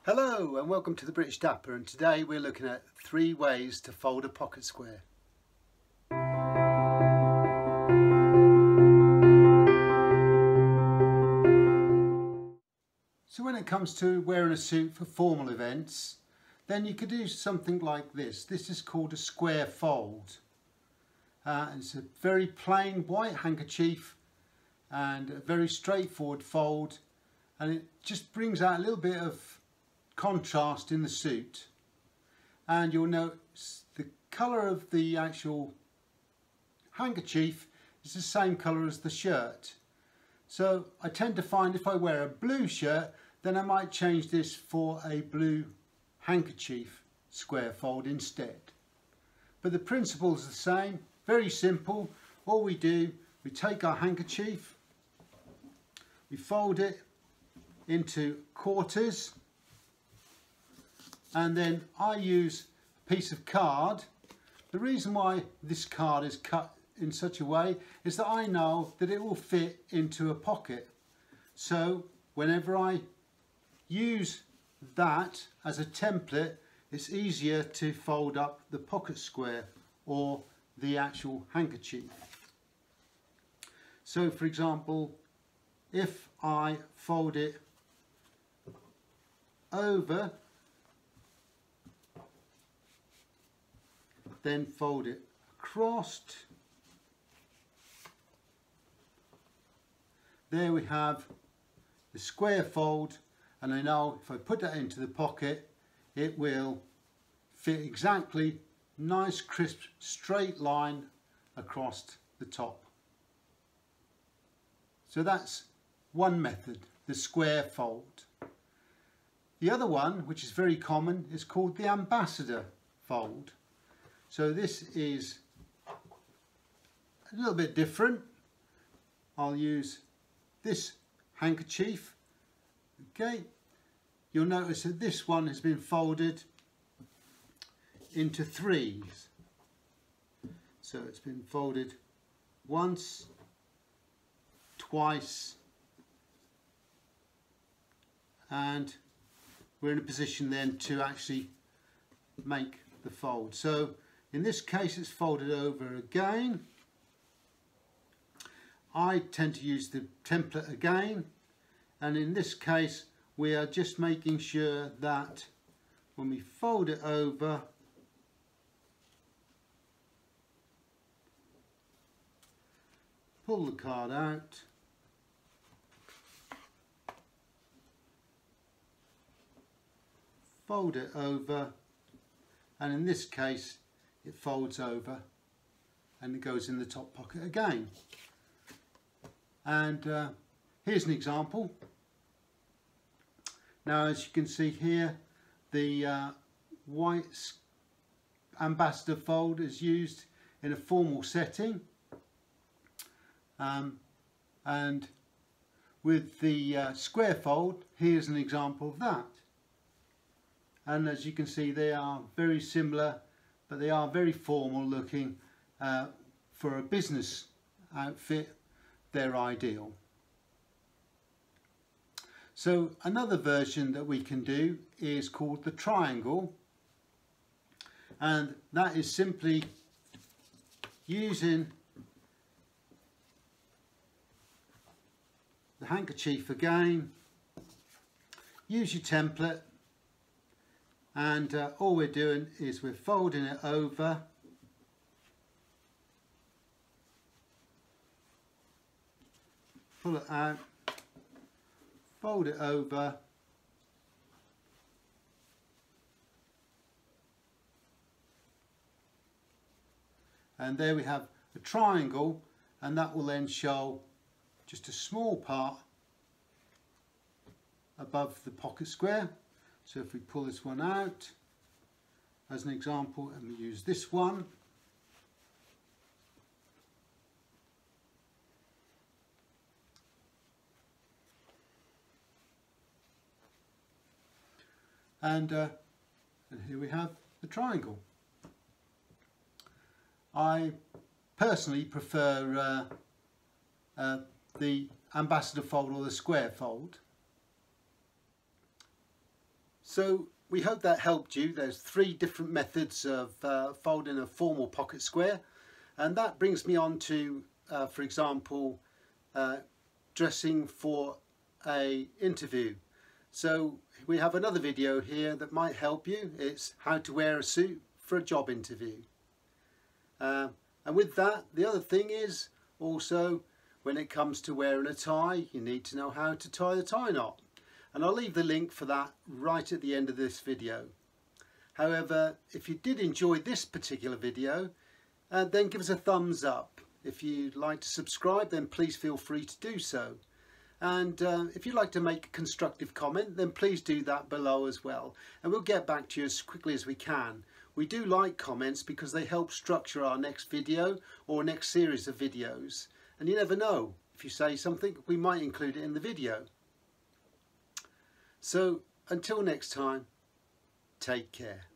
Hello and welcome to the British Dapper, and today we're looking at 3 ways to fold a pocket square. So when it comes to wearing a suit for formal events, then you could do something like this. This is called a square fold. It's a very plain white handkerchief and a very straightforward fold, and it just brings out a little bit of contrast in the suit. And you'll notice the colour of the actual handkerchief is the same colour as the shirt. So I tend to find if I wear a blue shirt, then I might change this for a blue handkerchief square fold instead. But the principle is the same, very simple. All we do, we take our handkerchief, we fold it into quarters, and then I use a piece of card. The reason why this card is cut in such a way is that I know that it will fit into a pocket. So whenever I use that as a template, it's easier to fold up the pocket square or the actual handkerchief. So for example, if I fold it over, then fold it across, there we have the square fold, and I know if I put that into the pocket it will fit exactly, nice crisp straight line across the top. So that's one method, the square fold. The other one, which is very common, is called the ambassador fold. So this is a little bit different. I'll use this handkerchief. Okay, you'll notice that this one has been folded into 3s. So it's been folded once, twice, and we're in a position then to actually make the fold. So in this case it's folded over again. I tend to use the template again, and in this case we are just making sure that when we fold it over, pull the card out, fold it over, and in this case it folds over and it goes in the top pocket again. And here's an example. Now as you can see here, the white ambassador fold is used in a formal setting, and with the square fold, here's an example of that. And as you can see, they are very similar, but they are very formal looking. For a business outfit, they're ideal. So another version that we can do is called the triangle, and that is simply using the handkerchief again. Use your template, and all we're doing is we're folding it over, pull it out, fold it over, and there we have a triangle, and that will then show just a small part above the pocket square. So if we pull this one out as an example, and we use this one, and here we have the triangle. I personally prefer the ambassador fold or the square fold. So we hope that helped you. There's 3 different methods of folding a formal pocket square, and that brings me on to, for example, dressing for a interview. So we have another video here that might help you. It's how to wear a suit for a job interview. And with that, the other thing is also, when it comes to wearing a tie, you need to know how to tie the tie knot. And I'll leave the link for that right at the end of this video. However, if you did enjoy this particular video, then give us a thumbs up. If you'd like to subscribe, then please feel free to do so. And if you'd like to make a constructive comment, then please do that below as well. And we'll get back to you as quickly as we can. We do like comments because they help structure our next video or next series of videos. And you never know, if you say something, we might include it in the video. So until next time, take care.